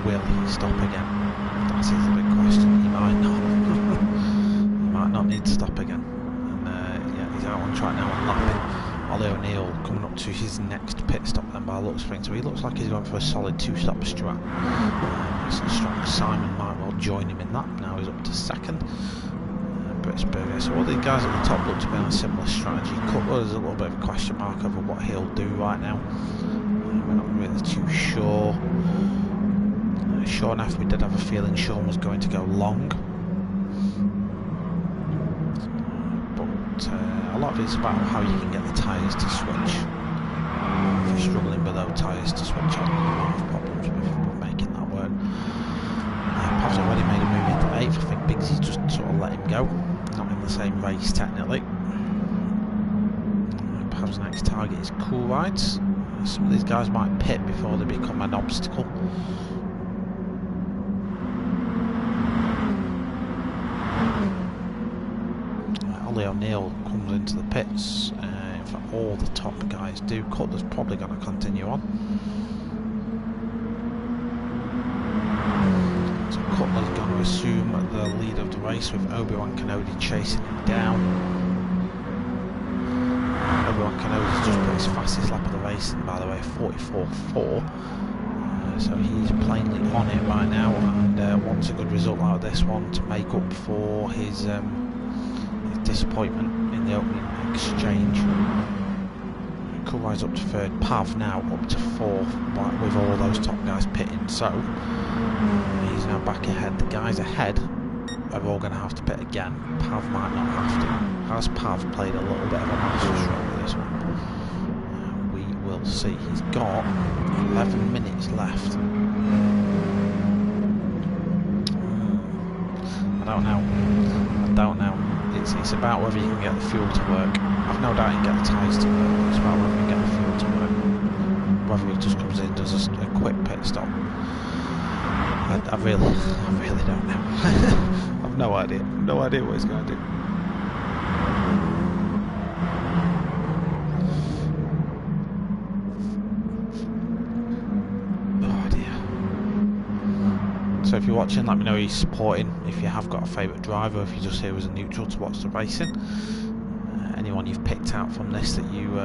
will he stop again? That is the big question. He might not. He might not need to stop again. And yeah, he's out on track now and lapping. Ollie O'Neill coming up to his next pit stop then by the looks of things, so he looks like he's going for a solid 2-stop strat. So strong Simon might well join him in that. Now he's up to 2nd. Britsberger. So all these guys at the top look to be on a similar strategy. Cutler is a little bit of a question mark over what he'll do right now. We're not really too sure. Sure enough, we did have a feeling Sean was going to go long. A lot of it's about how you can get the tyres to switch. If you're struggling with those tyres to switch on, you have problems with making that work. Pav's already made a move into 8th. I think Biggsy's just sort of let him go. Not in the same race technically. Pav's next target is Cool Rides. Some of these guys might pit before they become an obstacle. Ollie O'Neill comes into the pits. In fact, all the top guys do. Cutler's probably going to continue on. So Cutler's going to assume the lead of the race with Obi-Wan Kenobi chasing him down. Obi-Wan Kenobi's just put his fastest lap of the race, and by the way, 44.4. So he's plainly on it right now, and wants a good result out of this one to make up for his disappointment in the opening exchange. Cool Rise up to 3rd, Pav now up to 4th, with all those top guys pitting. So he's now back ahead. The guys ahead are all going to have to pit again. Pav might not have to. Has Pav played a little bit of a master's role with this one? We will see. He's got 11 minutes left. I don't know. It's about whether you can get the fuel to work. I've no doubt you can get the tyres to work. It's about whether you can get the fuel to work. Whether he just comes in and does a quick pit stop. I really don't know. I've no idea. No idea what he's going to do. Oh dear. So if you're watching, let me know who you're supporting. If you have got a favourite driver, if you're just here as a neutral to watch the racing. Anyone you've picked out from this that you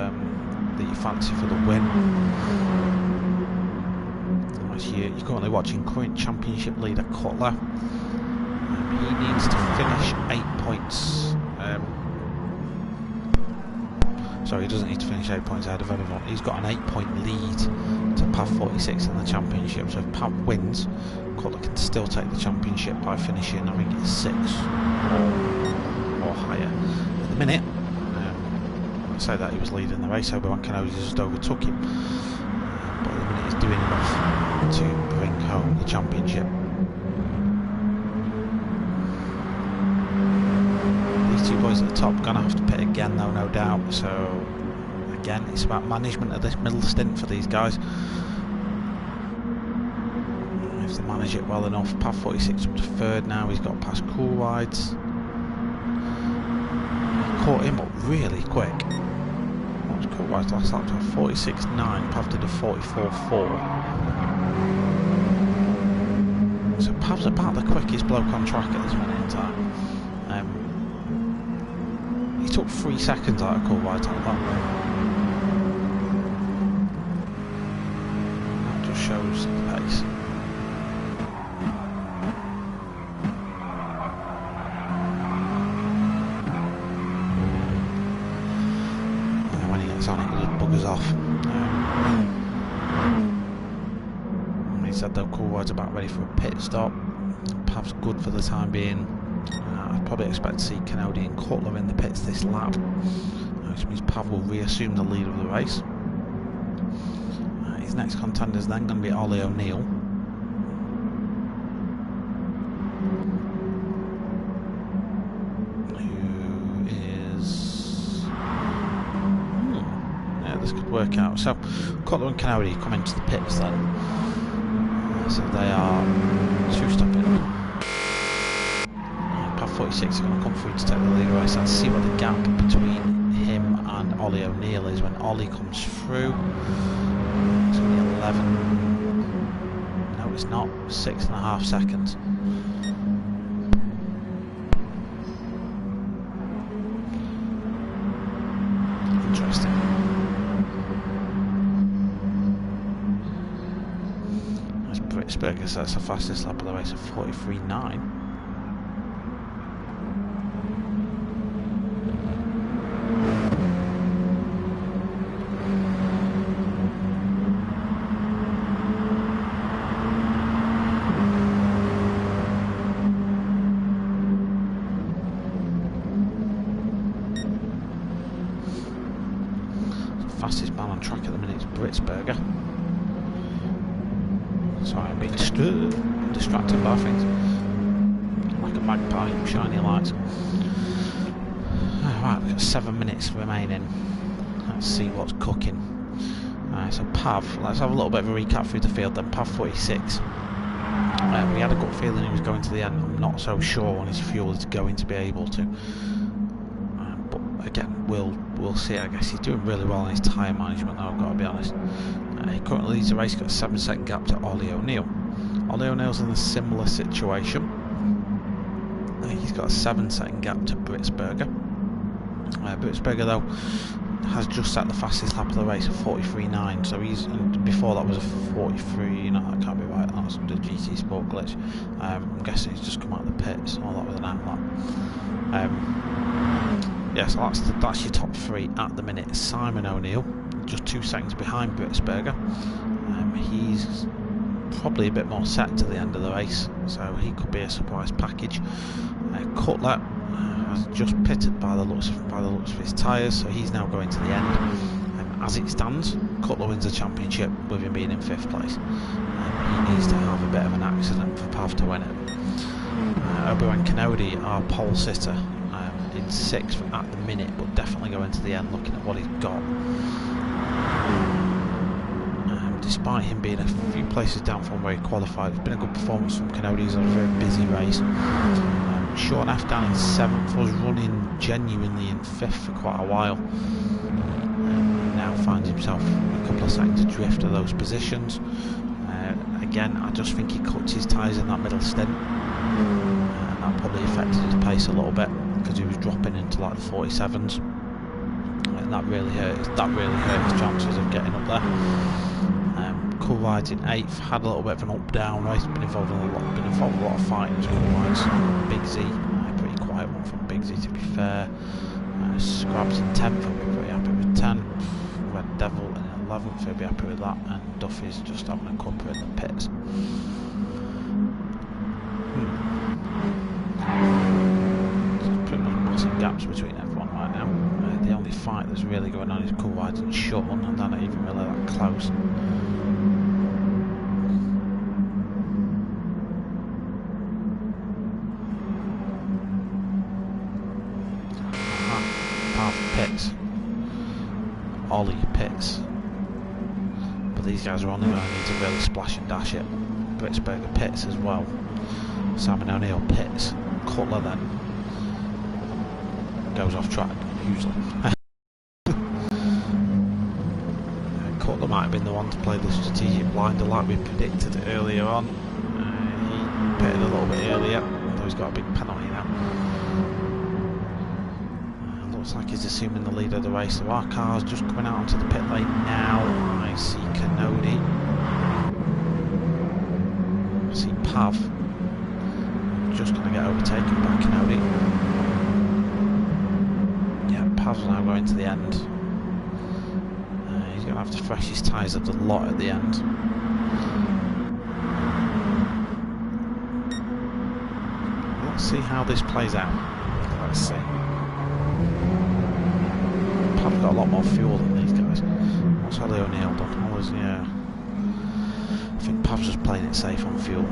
fancy for the win. You're currently watching current championship leader Cutler. He needs to finish 8 points. Sorry, he doesn't need to finish 8 points ahead of everyone. He's got an 8-point lead to Pav 46 in the championship. So if Pav wins, Cutler can still take the championship by finishing, I think it's 6 or higher. At the minute, I say that he was leading the race. Obi-Wan Kenobi just overtook him. But at the minute he's doing enough to bring home the championship. These two boys at the top are going to have to pit again though, no doubt. So again, it's about management of this middle stint for these guys. If they manage it well enough. Pav 46 up to third now. He's got past Cool Rides. He caught him up really quick. Cool Rides last lap to a 46.9. Pav did a 44.4. So Pav's about the quickest bloke on track at this minute in time. He took 3 seconds out of Cool Rides on that. That just shows the pace. When he gets on it, he just buggers off. He said though Cool Ride's about ready for a pit stop. Pav's good for the time being. I'd probably expect to see Kenobi and Cutler in the pits this lap, which means Pav will reassume the lead of the race. His next contender is then going to be Ollie O'Neill. Who is... yeah, this could work out. So Cutler and Kenobi come into the pits then. So they are 2-stopping. Pav 46 are going to come through to take the lead race and see what the gap between him and Ollie O'Neill is when Ollie comes through. It's going to be 11. No, it's not. 6.5 seconds. Interesting. Britsberger sets the fastest lap of the race of 43.9. The fastest man on track at the minute is Britsberger. Sorry, I'm being distracted by things. Like a magpie, shiny lights. Right, we've got 7 minutes remaining. Let's see what's cooking. So Pav, let's have a little bit of a recap through the field then. Pav 46. We had a gut feeling he was going to the end. I'm not so sure on his fuel is going to be able to. But again, we'll see. I guess he's doing really well on his tyre management though, I've got to be honest. He currently leads the race, got a 7-second gap to Ollie O'Neill. Ollie O'Neill's in a similar situation. He's got a 7-second gap to Britsberger. Britsberger though has just set the fastest lap of the race at 43.9, so he's, and before that was a 43, no, that can't be right, that's the GT Sport glitch. I'm guessing he's just come out of the pits, or that was an out lap. Yeah, so that's your top 3 at the minute. Simon O'Neill, just 2 seconds behind Britsberger. He's probably a bit more set to the end of the race, so he could be a surprise package. Cutler has just pitted by the looks of his tyres, so he's now going to the end. As it stands, Cutler wins the championship with him being in 5th place. He needs to have a bit of an accident for Pav to win it. Obi-Wan Kenobi, our pole sitter, in 6th at the minute, but definitely going to the end looking at what he's got. Despite him being a few places down from where he qualified, it's been a good performance from Kenobi. He's on a very busy race. Sean F down in 7th, was running genuinely in 5th for quite a while. Now finds himself a couple of seconds adrift of those positions. Again, I just think he cuts his tyres in that middle stint, and that probably affected his pace a little bit because he was dropping into like the 47s, and that really hurt his chances of getting up there. Cool Rides in 8th, had a little bit of an up-down race, been involved in a lot of fighting. Cool Rides, Big Z, pretty quiet one from Big Z to be fair. Scrabs in 10th, I'll be pretty happy with 10th. Red Devil in 11th, I'll be happy with that, and Duffy's just having a cuppa in the pits. There's pretty much massive gaps between everyone right now. The only fight that's really going on is Cool Rides and Sean, and they're not even really that close. Pits, Ollie pits, but these guys are only going to need to really splash and dash it. Britsberger pits as well. Simon O'Neill pits. Cutler then goes off track usually. Cutler might have been the one to play the strategic blinder like we predicted earlier on. He pitted a little bit earlier, though he's got a big penalty now. Looks like he's assuming the lead of the race. There are cars just coming out onto the pit lane now. I see Kenobi. I see Pav. Just going to get overtaken by Kenobi. Yeah, Pav's now going to the end. He's going to have to fresh his tyres up a lot at the end. Let's see how this plays out. Let's see. Pav's got a lot more fuel than these guys. What's Ollie O'Neill done? Yeah. I think Pav's just playing it safe on fuel.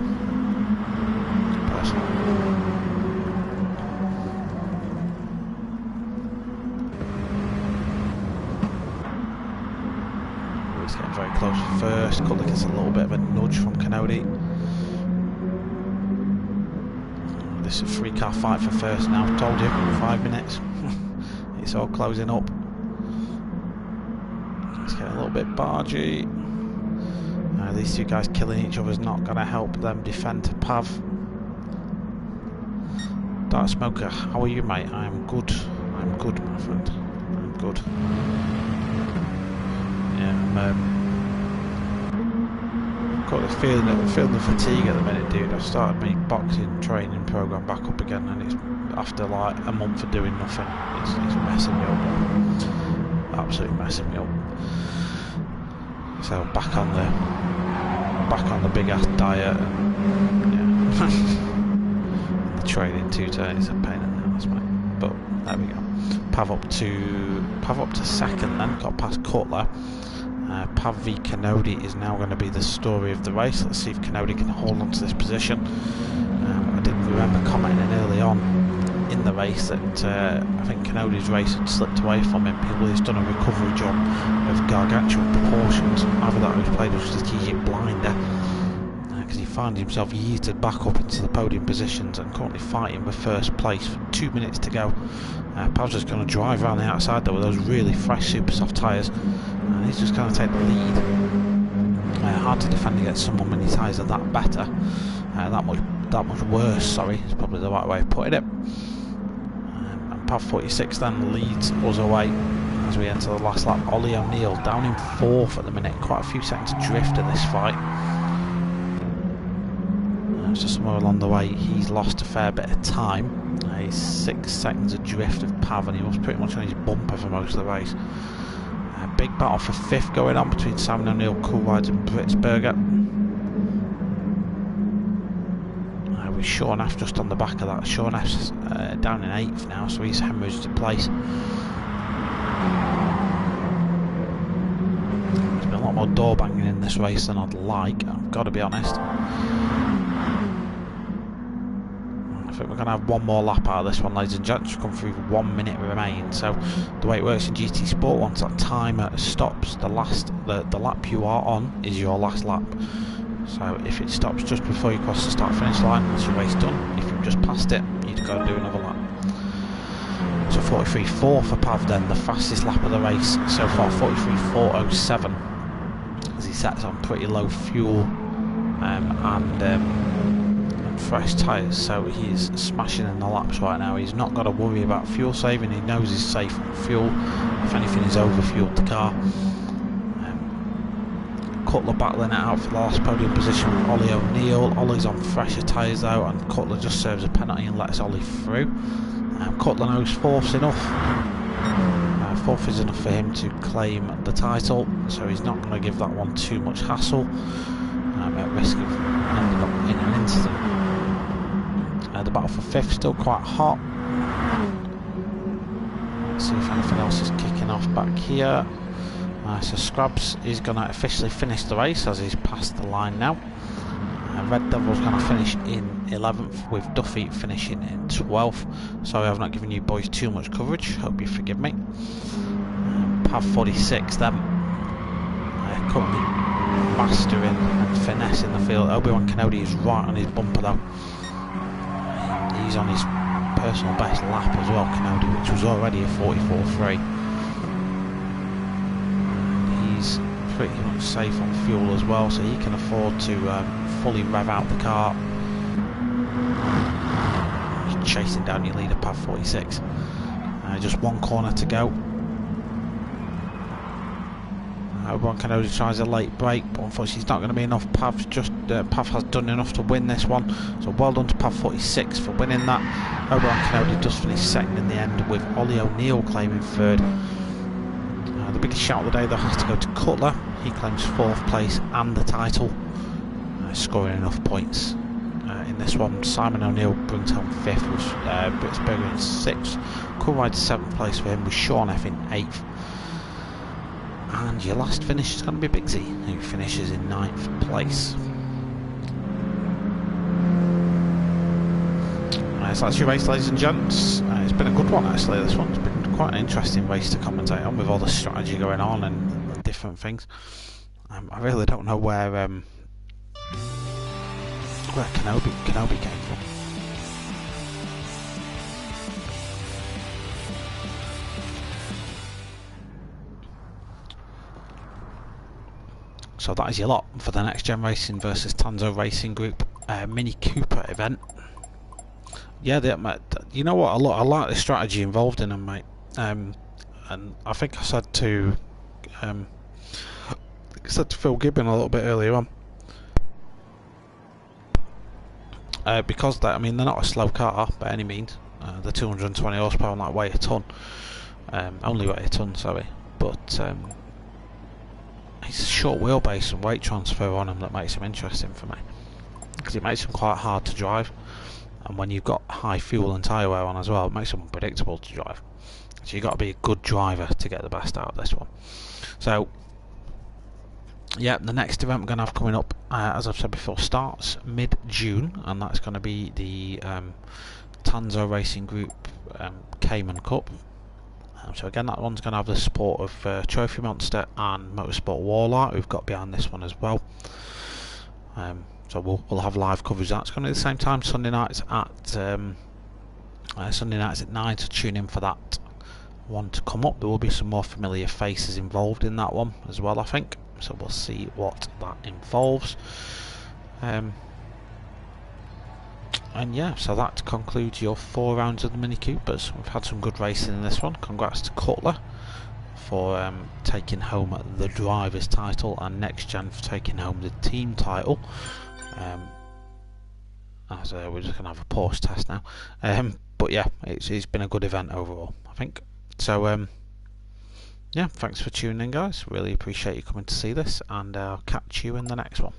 Personally. He's getting very close first. Cutler gets a little bit of a nudge from Kenobi. This is a 3-car fight for first now. I've told you, 5 minutes. It's all closing up. It's getting a little bit bargy. These two guys killing each other is not going to help them defend to Pav. Dark Smoker, how are you, mate? I'm good. I'm good, my friend. I'm good. Yeah, got the feeling the fatigue at the minute, dude. I've started my boxing training program back up again, and it's after like a month of doing nothing. It's messing me up. Absolutely messing me up. So back on the big ass diet, and yeah. The training too, it's a pain in the ass, mate. But there we go. Pav up to second then, got past Cutler. Pav v Kenobi is now going to be the story of the race. Let's see if Kenobi can hold on to this position. I did remember commenting early on in the race that I think Kenobi's race had slipped away from him. He's done a recovery job of gargantuan proportions. Either that or he's played a strategic blinder, because he finds himself yeeted back up into the podium positions and currently fighting for first place for 2 minutes to go. Pav's just going to drive around the outside though with those really fresh super soft tyres, and he's just going to take the lead. Hard to defend against someone when his tyres are that better, that much worse, sorry, is probably the right way of putting it. And Pav 46 then leads us away as we enter the last lap. Ollie O'Neill down in 4th at the minute, quite a few seconds adrift in this fight. So somewhere along the way he's lost a fair bit of time. He's 6 seconds adrift of Pav, and he was pretty much on his bumper for most of the race. Big battle for 5th going on between Simon O'Neill, Cool Rides and Britsberger. with Sean F just on the back of that. Sean F's down in 8th now, so he's hemorrhaged in place. There's been a lot more door banging in this race than I'd like, I've got to be honest. I think we're going to have one more lap out of this one, ladies and gents. We've come through 1 minute remain. So the way it works in GT Sport, once that timer stops, the lap you are on is your last lap. So if it stops just before you cross the start finish line, that's your race done. If you've just passed it, you've got to do another lap. So 43.4 for Pav then, the fastest lap of the race so far, 43.407, as he sets on pretty low fuel and fresh tyres, so he's smashing in the laps right now. He's not got to worry about fuel saving, he knows he's safe on fuel. If anything, he's over-fueled the car. Cutler battling it out for the last podium position with Ollie O'Neill. Ollie's on fresher tyres though, and Cutler just serves a penalty and lets Ollie through. Cutler knows fourth's enough. Fourth is enough for him to claim the title, so he's not going to give that one too much hassle, at risk of ending up in an incident. The battle for 5th still quite hot. Let's see if anything else is kicking off back here. So Scrubs is going to officially finish the race as he's passed the line now. Red Devil's going to finish in 11th, with Duffy finishing in 12th. Sorry I've not given you boys too much coverage, hope you forgive me. Pav 46 then, currently mastering and finessing the field. Obi-Wan Kenobi is right on his bumper though. He's on his personal best lap as well, Kenobi, which was already a 44.3. He's pretty much safe on fuel as well, so he can afford to fully rev out the car. He's chasing down your leader, Pav 46. Just one corner to go. Obi-Wan Kenobi tries a late break, but unfortunately it's not going to be enough. Pav has done enough to win this one, so well done to Pav 46 for winning that. Obi-Wan Kenobi does finish second in the end, with Ollie O'Neill claiming 3rd. The biggest shout of the day though has to go to Cutler. He claims 4th place and the title, scoring enough points in this one. Simon O'Neill brings home 5th, with Britzberger in 6th. Cool Ride 7th place for him, with Sean F in 8th. And your last finish is going to be Bigsy, who finishes in 9th place. So that's your race, ladies and gents. It's been a good one actually, this one. It's been quite an interesting race to commentate on, with all the strategy going on and different things. I really don't know where Kenobi came from. So that is your lot for the NxtGen Racing versus Tanso Racing Group Mini Cooper event. Yeah, you know what? I like the strategy involved in them, mate. And I think I said to Phil Gibbon a little bit earlier on, because I mean they're not a slow car by any means. They're 220 horsepower and that weigh a ton. Only weigh a ton, sorry, but it's a short wheelbase and weight transfer on them that makes them interesting for me, because it makes them quite hard to drive, and when you've got high fuel and tyre wear on as well, it makes them unpredictable to drive. So you've got to be a good driver to get the best out of this one. So yeah, the next event we're going to have coming up, as I've said before, starts mid-June, and that's going to be the Tanso Racing Group Cayman Cup. So again, that one's going to have the support of Trophy Monster and Motorsport Warlock, who've got behind this one as well. So we'll have live coverage. That's going to be the same time, Sunday nights at 9. So tune in for that one to come up. There will be some more familiar faces involved in that one as well, I think. So we'll see what that involves. And yeah, so that concludes your 4 rounds of the Mini Coopers. We've had some good racing in this one. Congrats to Cutler for taking home the driver's title, and NxtGen for taking home the team title. As we're just going to have a Porsche test now. But yeah, it's been a good event overall, I think. So yeah, thanks for tuning in, guys. Really appreciate you coming to see this, and I'll catch you in the next one.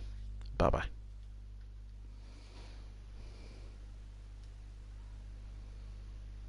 Bye bye.